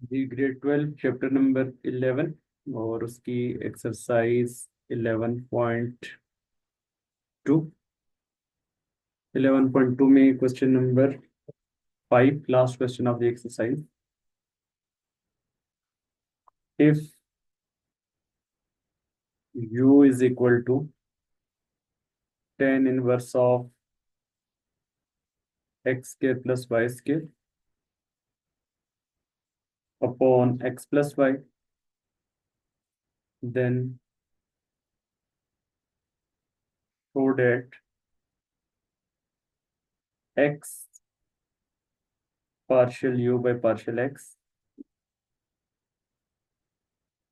जी grade 12 chapter number 11 और उसकी exercise 11.2। 11.2 में question number 5, last question of the exercise. If u is equal to tan inverse of x square plus y square upon x plus y, then show that x partial u by partial x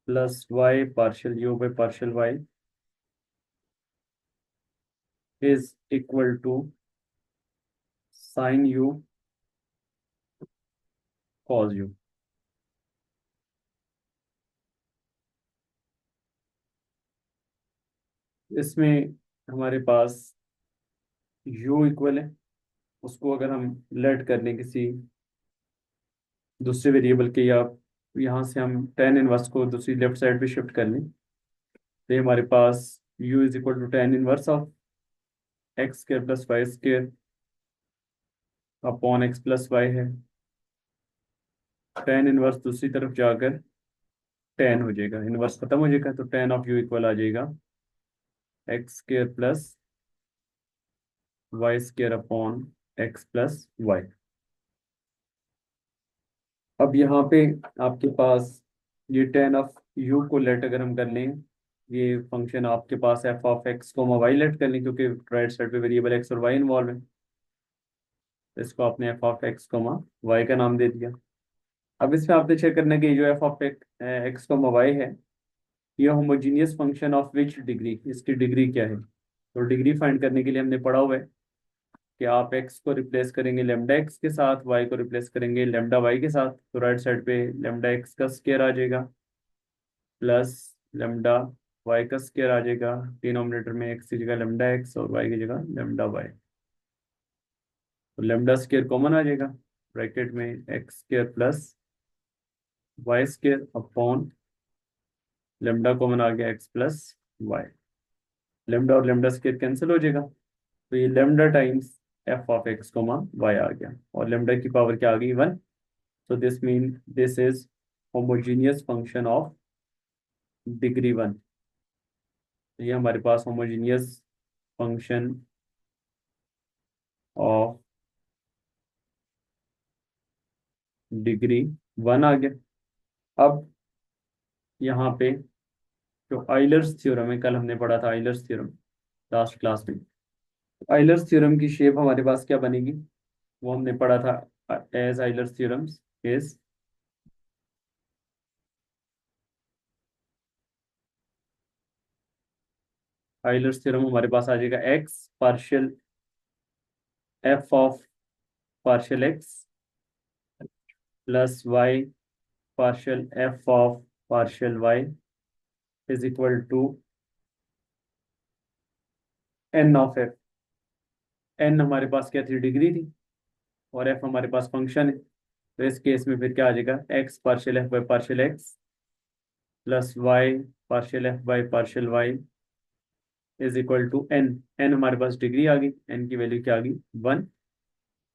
plus y partial u by partial y is equal to sin u cos u। इसमें हमारे पास u equal है, उसको अगर हम late कर लें किसी दूसरे वेरिएबल के, या यहाँ से हम tan इनवर्स को दूसरी लेफ्ट साइड पे शिफ्ट कर लें, तो ये हमारे पास u is equal to tan inverse of x square plus y square upon x plus y है। tan इनवर्स दूसरी तरफ जाकर tan हो जाएगा, इनवर्स खत्म हो जाएगा, तो tan ऑफ u इक्वल आ जाएगा x square plus y square upon x plus y. अब यहाँ पे आपके पास ये tan ऑफ u को लेट अगर हम कर लें, ये फंक्शन आपके पास एफ ऑफ एक्स को वाई लेट कर लें, क्योंकि राइट साइड पे वेरिएबल एक्स और वाई इन्वॉल्व है, तो इसको आपने एफ ऑफ एक्स को वाई का नाम दे दिया। अब इसमें आपने चेक करना है कि जो एफ ऑफ एक्स को वाई है, ये homogeneous function of which degree, इसकी डिग्री क्या है। तो डिग्री फाइंड करने के लिए हमने पढ़ा हुआ है कि आप एक्स को रिप्लेस करेंगे लेमडा एक्स के साथ, वाई को रिप्लेस करेंगे लेमडा वाई के साथ, तो राइट साइड पे लेमडा एक्स का स्क्वायर आ जाएगा प्लस लेमडा वाई का स्क्वायर आ जाएगा। डिनोमिनेटर में एक्स की जगह लेमडा एक्स और वाई की जगह लेमडा वाई, तो लेमडा स्क्वायर कॉमन आ जाएगा, ब्रैकेट में X square plus Y square upon lambda common आ गया एक्स प्लस वाई। लेमडा और लेमडा स्क्वायर कैंसिल हो जाएगा, तो ये lambda times F of X comma Y आ गया, और लेमडा की पावर क्या आ गई 1। so this mean this is homogeneous function of degree 1। ये हमारे पास homogeneous function of डिग्री 1 आ गया। अब यहाँ पे जो आइलर्स थ्योरम है, कल हमने पढ़ा था आइलर्स थ्योरम लास्ट क्लास में। आइलर्स थ्योरम की शेप हमारे पास क्या बनेगी, वो हमने पढ़ा था as Euler's theorems is Euler's theorem हमारे पास आ जाएगा x partial f of partial x plus Y partial f of partial y is equal to n of f. N हमारे पास क्या थी, डिग्री थी, और एफ हमारे पास फंक्शन है, तो इस केस में फिर क्या आ जाएगा, x partial f by partial x plus Y partial f by partial y is equal to n. N हमारे पास डिग्री आ गई, एन की वैल्यू क्या आ गई 1,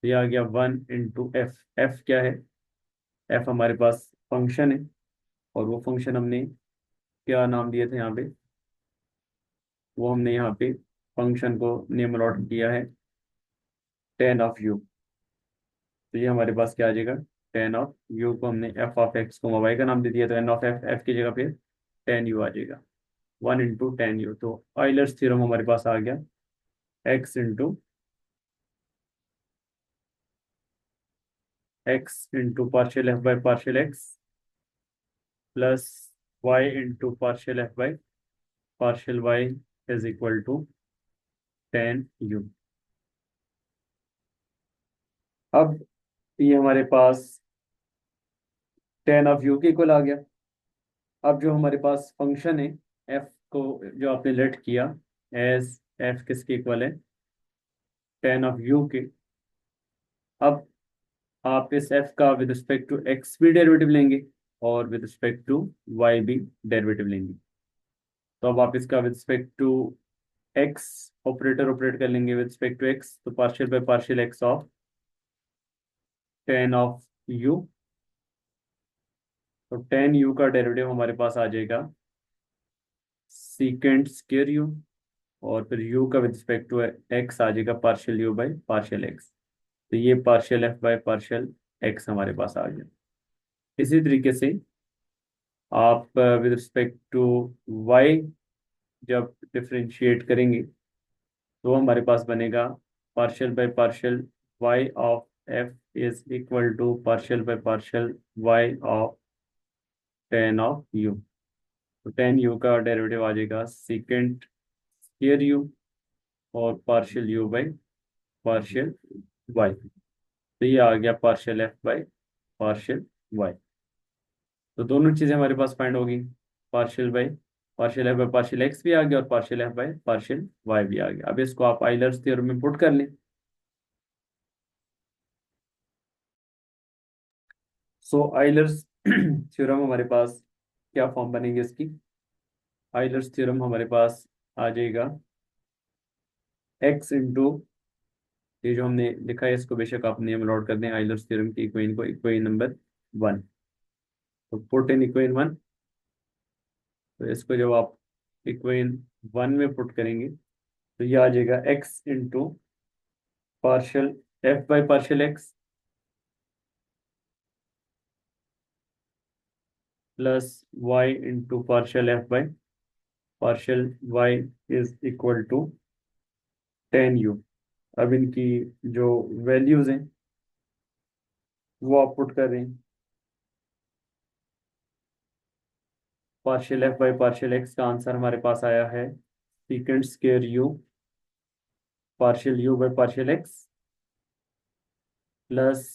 ये आ गया 1 इंटू एफ। एफ क्या है, एफ हमारे पास फंक्शन है, और वो फंक्शन हमने क्या नाम दिए थे यहाँ पे, वो हमने यहाँ पे फंक्शन को नेम अलॉट किया है टेन ऑफ यू। तो ये हमारे पास क्या आ जाएगा, टेन ऑफ यू को हमने एफ ऑफ एक्स को वाई का नाम दे दिया, तो एन ऑफ एफ, एफ की जगह पे टेन यू आ जाएगा, 1 इंटू 10 यू। तो ऑयलर्स थ्योरम हमारे पास आ गया x into partial f by partial x plus y into partial f by partial y is equal to 10 u. अब ये हमारे पास टेन ऑफ यू के इक्वल आ गया। अब जो हमारे पास फंक्शन है एफ को जो आपने लेट किया एज एफ किसके इक्वल है, टेन ऑफ यू के। अब आप इस एफ का विद रिस्पेक्ट टू एक्स भी डेरिवेटिव लेंगे और विद रिस्पेक्ट टू वाई भी डेरिवेटिव लेंगे। तो अब आप इसका with respect to x operator operate कर लेंगे विद रिस्पेक्ट टू एक्स, तो partial by partial x of tan of u. तो टेन यू का डेरिवेटिव हमारे पास आ जाएगा सीकेंट स्क्वायर यू, और फिर यू का विद रिस्पेक्ट टू एक्स आ जाएगा partial you by partial x. तो ये partial f by partial x हमारे पास आ गया। इसी तरीके से आप विद रिस्पेक्ट टू वाई जब डिफरेंशिएट करेंगे तो हमारे पास बनेगा partial by partial y of f is equal to partial by partial y of tan of u. तो टेन यू का डेरिवेटिव आ जाएगा सीकेंट स्क्वायर यू और partial you by partial y. तो ये आ गया partial f by partial y. तो दोनों चीजें हमारे पास फाइंड होगी, partial f by partial x भी आ गया और partial f by partial y भी आ गया। अब इसको आप आइलर्स थ्योरम में पुट कर लें। सो आइलर्स थ्योरम हमारे पास क्या फॉर्म बनेगी इसकी? आइलर्स थ्योरम हमारे पास आ जाएगा एक्स इंटू, ये जो हमने लिखा है इसको बेशक आप नेम नोट कर दें, आइलर्स थ्योरम की इक्वेशन को इक्वेशन नंबर 1। तो पुट इन इक्वेशन 1, तो इसको जब आप इक्वेशन 1 में पुट करेंगे तो ये आ जाएगा x into partial f by partial x plus y into partial f by partial y is equal to tan u. अब इनकी जो वैल्यूज हैं वो आप पुट कर रहे हैं। Partial f by partial x का आंसर हमारे पास आया है secant square u partial you by partial x plus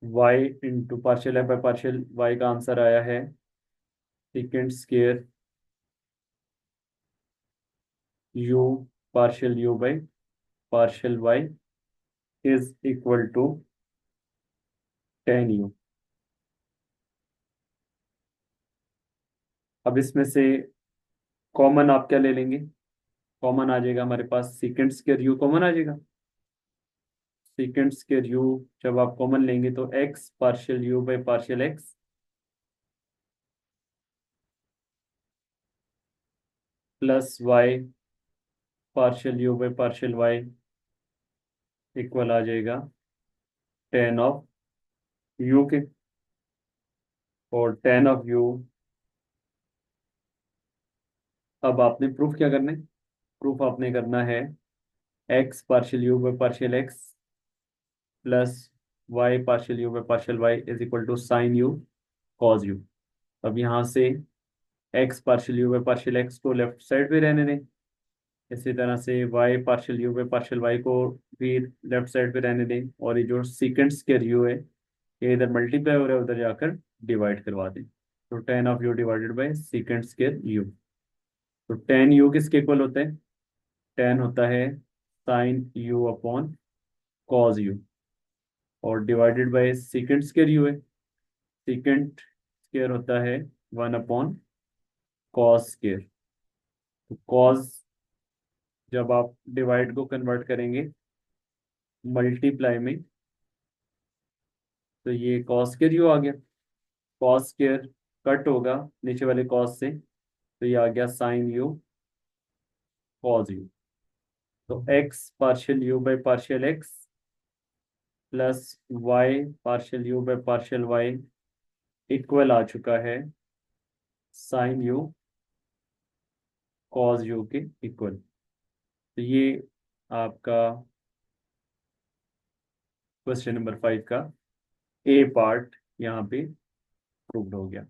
y into partial f by partial y का आंसर आया है secant square u partial you by partial y is equal to tan u. अब इसमें से कॉमन आप क्या ले लेंगे? कॉमन आ जाएगा हमारे पास सीकेंट स्क्वायर यू कॉमन आ जाएगा। सीकेंट स्क्वायर यू जब आप कॉमन लेंगे तो X partial you by partial x plus Y partial you by partial Y equal आ जाएगा टेन ऑफ यू के। और टेन ऑफ यू, अब आपने प्रूफ क्या करना है? प्रूफ आपने करना है x partial you by partial x plus Y partial you by partial y is equal to sin u cos u. अब यहाँ से x partial you by partial x को लेफ्ट साइड पे रहने दें, इसी तरह से y partial you by partial y को भी लेफ्ट साइड पे रहने दें, और ये जो सीकेंट स्क्वायर यू है ये इधर मल्टीप्लाई हो रहा है उधर जाकर डिवाइड करवा दें। तो tan of U divided by secant square U. तो टेन यू किसके इक्वल होता है? टेन होता है sine U upon cos U, और divided by secant square U है, सीकेंट स्क्वायर होता है वन अपॉन कॉस स्क्वायर। तो कॉस जब आप डिवाइड को कन्वर्ट करेंगे मल्टीप्लाई में तो ये कॉस स्क्वायर यू आ गया। कॉस स्क्वायर कट होगा नीचे वाले कॉस से, तो ये आ गया साइन यू कॉस यू। तो X partial you by partial x plus Y partial you by partial Y equal आ चुका है साइन यू कॉस यू के इक्वल। तो ये आपका क्वेश्चन नंबर 5 का ए पार्ट यहाँ पे प्रूव्ड हो गया।